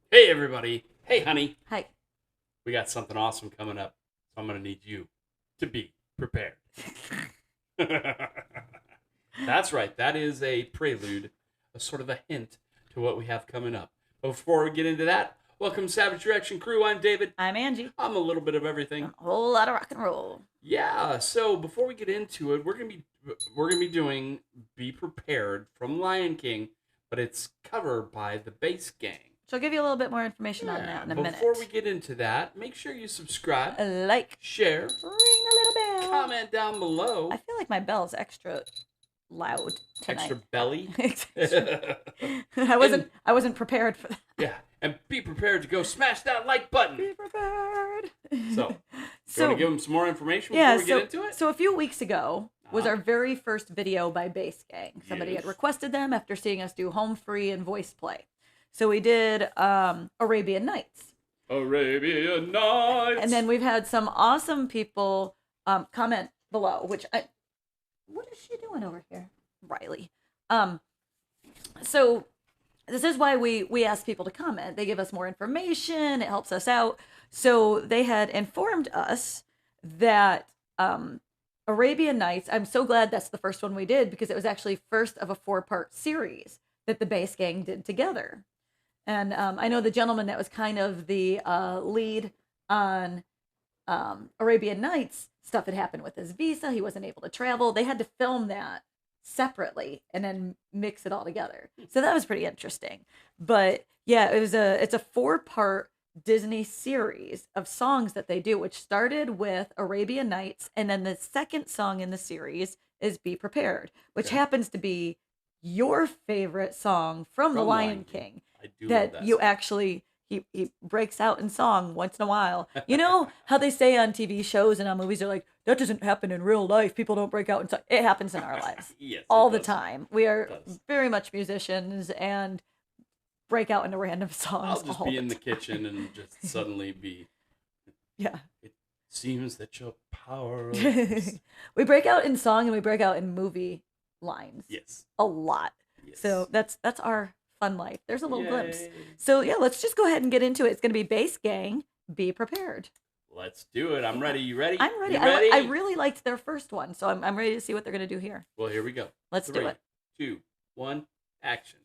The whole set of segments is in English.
Hey, everybody. Hey, honey. Hi. We got something awesome coming up, so I'm going to need you to be prepared. That's right. That is a prelude, a sort of a hint to what we have coming up. But before we get into that, welcome, Savage Reaction Crew. I'm David. I'm Angie. I'm a little bit of everything. A whole lot of rock and roll. Yeah. So before we get into it, we're gonna be doing "Be Prepared" from Lion King, but it's covered by the Bass Gang. So I'll give you a little bit more information on that in a minute. Before we get into that, make sure you subscribe, like, share, ring a little bell, comment down below. I feel like my bell's extra loud tonight. Extra belly. I wasn't prepared for that. Yeah, and be prepared to go smash that like button. Be prepared. So, you want to give them some more information before we get into it? So a few weeks ago was our very first video by Bass Gang. Somebody had requested them after seeing us do home free and voice play. So we did Arabian Nights. Arabian Nights. And then we've had some awesome people comment below, what is she doing over here? Riley. So this is why we ask people to comment. They give us more information. It helps us out. So they had informed us that Arabian Nights, I'm so glad that's the first one we did because it was actually first of a 4-part series that the Bass Gang did together. And I know the gentleman that was kind of the lead on Arabian Nights, stuff had happened with his visa. He wasn't able to travel. They had to film that separately and then mix it all together. So that was pretty interesting. But yeah, it's a 4-part Disney series of songs that they do, which started with Arabian Nights. And then the second song in the series is Be Prepared, which happens to be your favorite song from The Lion King. I do that love you song. Actually he breaks out in song once in a while. You know how they say on TV shows and on movies, they're like, that doesn't happen in real life. People don't break out in song. It happens in our lives. Yes, all the time. We are very much musicians and break out into random songs. I'll just be in the kitchen and just suddenly be. Yeah. It seems that your power. We break out in song and we break out in movie lines. Yes. A lot. Yes. So that's our fun life. There's a little glimpse. Yay. So yeah, let's just go ahead and get into it. It's going to be Bass Gang. Be prepared. Let's do it. I'm ready. You ready? I'm ready. You ready? I really liked their first one, so I'm ready to see what they're going to do here. Well, here we go. Let's do it. 3, 2, 1, action.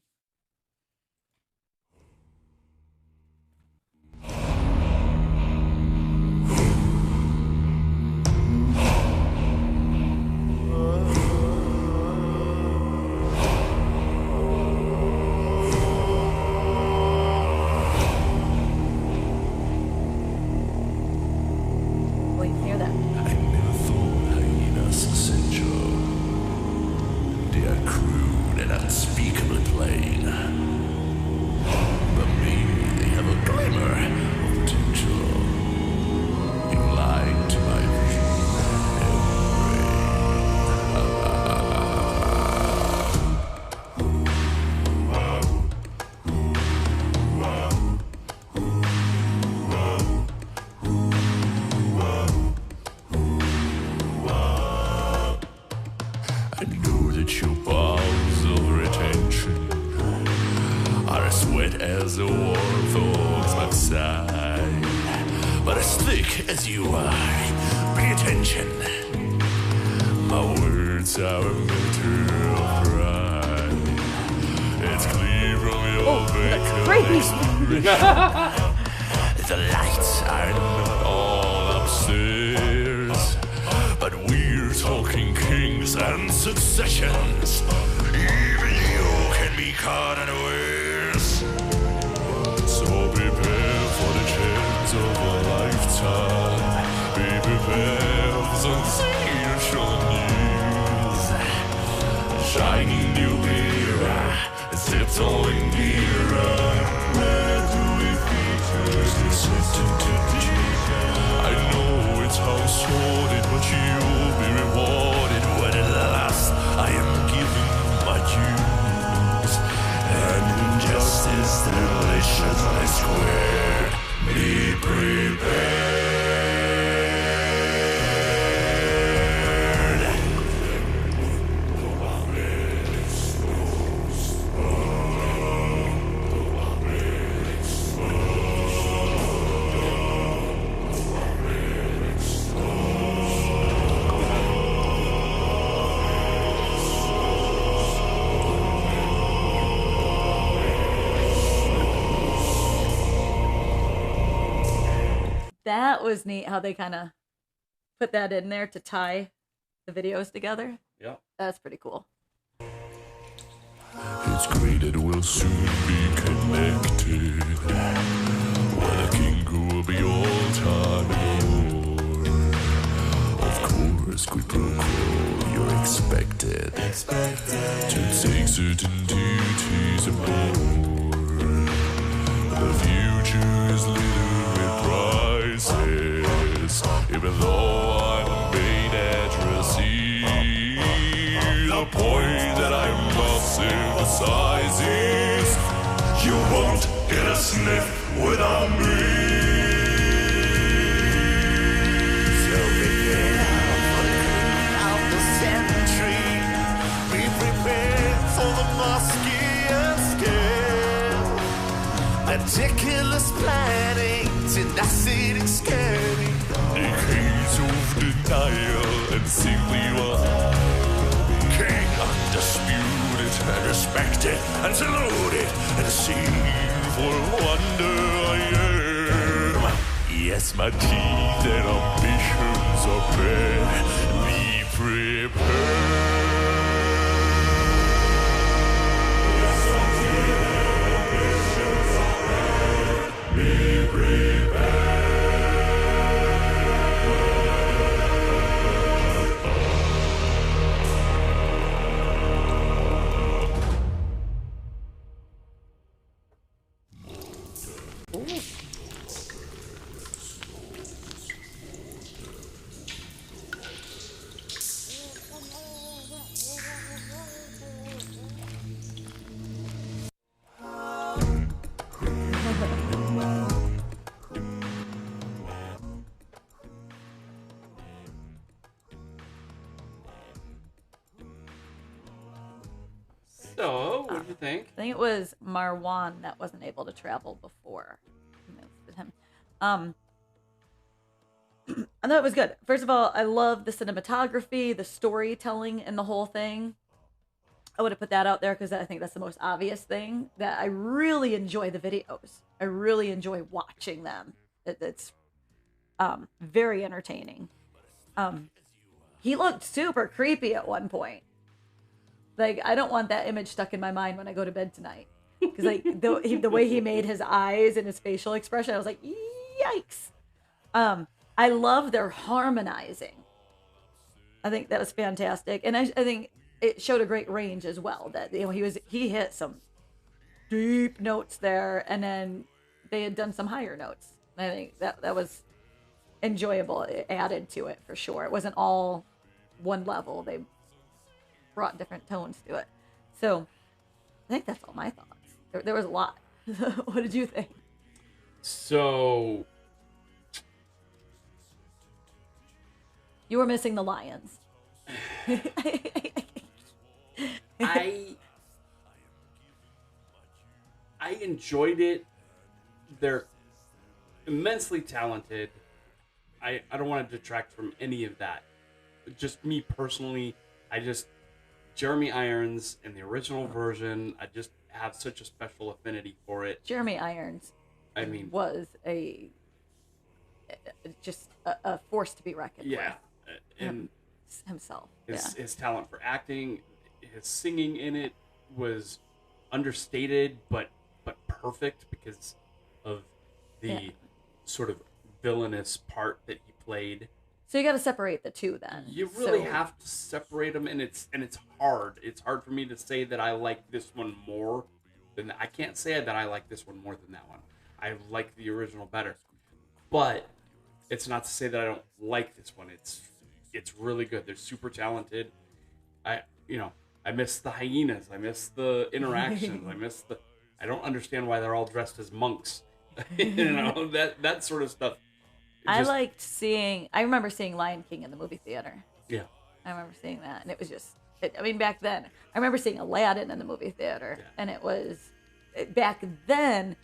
Well, you can hear that. I never thought hyenas sent you. They are crude and unspeakably plain. But maybe they have a glimmer of potential. You lied to my I know that your bowels of retention are as wet as a warm fog's backside, but as thick as you are. Pay attention. My words are a matter of pride. It's clear from your Great expression. The lights are not all upstairs, but we're talking kings and successions. Even you can be caught unawares. So prepare for the chance of a lifetime. Be prepared for some sensational news. Shining new mirror, tiptoeing nearer. Where do we feature? I know it's house sorted, but you'll be rewarded when at last I am given my dues. And injustice deliciously squared. Be prepared. that was neat how they kind of put that in there to tie the videos together. Yeah. That's pretty cool. It's great that we'll soon be connected. Where the king will be all time adored. Of course, quid pro quo, you're expected to take certain duties aboard. The future is littered with prizes, even though I'm a main addressee. The point that I must emphasize is you won't get a sniff without me. So prepare for the queen of the century. Be prepared for the Moscow scale. Meticulous planning, tenacity, scary. Decades of denial and simply one. King undisputed and respected and saluted and seen for wonder I am. Yes, my teeth and ambitions are bare. Be prepared. Yes, my teeth and ambitions are bare. Be prepared. So, what do you think? I think it was Marwan that wasn't able to travel before. Him. I thought it was good. First of all, I love the cinematography, the storytelling, and the whole thing. I would have put that out there because I think that's the most obvious thing. That I really enjoy the videos. I really enjoy watching them. It's very entertaining. He looked super creepy at one point. Like, I don't want that image stuck in my mind when I go to bed tonight. Because like the way he made his eyes and his facial expression, I was like, yikes. I love their harmonizing. I think that was fantastic, and I think it showed a great range as well. That he hit some deep notes there, and then they had done some higher notes. I think that was enjoyable. It added to it for sure. It wasn't all one level. They brought different tones to it. So I think that's all my thoughts. There was a lot. What did you think? So You were missing the lions. I enjoyed it. They're immensely talented. I don't want to detract from any of that. Just me personally, Jeremy Irons in the original version, I just have such a special affinity for it. Jeremy Irons, I mean, was just a force to be reckoned with. Yeah, and Himself. his talent for acting, his singing in it was understated but perfect because of the sort of villainous part that he played. So you got to separate the two then. You really have to separate them, and it's hard. It's hard for me to say that I like this one more than I can't say that I like this one more than that one. I like the original better, but it's not to say that I don't like this one. It's really good. They're super talented. I miss the hyenas. I miss the interactions. I don't understand why they're all dressed as monks. That sort of stuff. I remember seeing Lion King in the movie theater. Yeah. I remember seeing that, and it was just, back then, I remember seeing Aladdin in the movie theater, and it was, back then,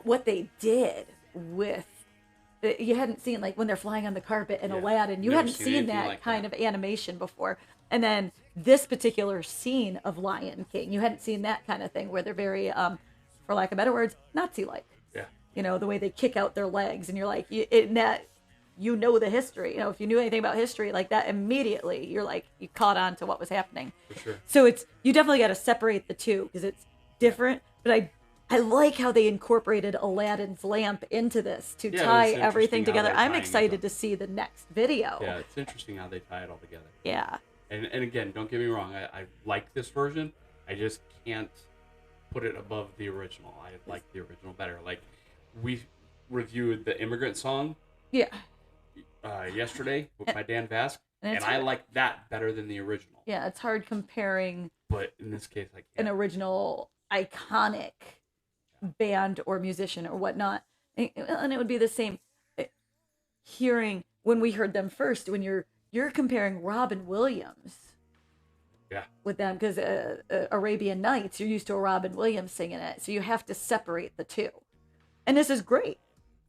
what they did with, you hadn't seen, like, when they're flying on the carpet in Aladdin, you hadn't seen that like kind of animation before. And then this particular scene of Lion King, you hadn't seen that kind of thing, where they're very, for lack of better words, Nazi-like. Yeah. You know, the way they kick out their legs, and you're like, you know the history. You know, if you knew anything about history like that, immediately you're like, you caught on to what was happening. For sure. So you definitely got to separate the two because it's different. But I like how they incorporated Aladdin's lamp into this to tie everything together. I'm excited to see the next video. Yeah, it's interesting how they tie it all together. Yeah. And again, don't get me wrong. I like this version. I just can't put it above the original. I like the original better. Like, we reviewed the Immigrant Song. Yeah. Yesterday with my Dan Vask, and I like that better than the original. Yeah, it's hard comparing. But in this case, I can't. An original iconic band or musician or whatnot, and it would be the same. Hearing when we heard them first, when you're comparing Robin Williams. Yeah. With them, because Arabian Nights, you're used to a Robin Williams singing it, so you have to separate the two, and this is great,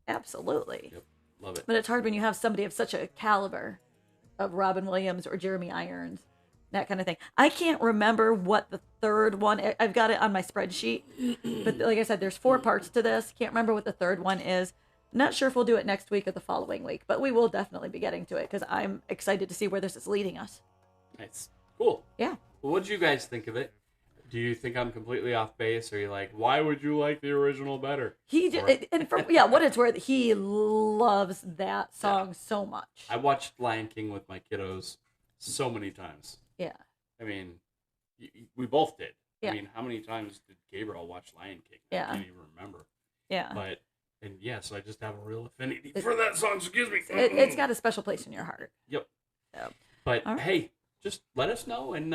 absolutely. Yep. Love it. But it's hard when you have somebody of such a caliber of Robin Williams or Jeremy Irons, that kind of thing. I can't remember what the third one. I've got it on my spreadsheet, but like I said, there's 4 parts to this. Can't remember what the third one is. Not sure if we'll do it next week or the following week, but we will definitely be getting to it because I'm excited to see where this is leading us. Nice. Cool. Yeah. Well, what did you guys think of it? Do you think I'm completely off base, or are you like, why would you like the original better? And for what it's worth, he loves that song so much. I watched Lion King with my kiddos so many times. Yeah. I mean, we both did. Yeah. I mean, how many times did Gabriel watch Lion King? Yeah. I can't even remember. Yeah. So I just have a real affinity for that song. Excuse me. It's got a special place in your heart. Yep. So, but right. Hey, just let us know. And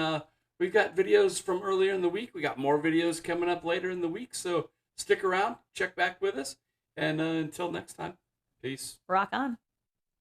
we've got videos from earlier in the week. We got more videos coming up later in the week. So stick around, check back with us. And until next time, peace. Rock on.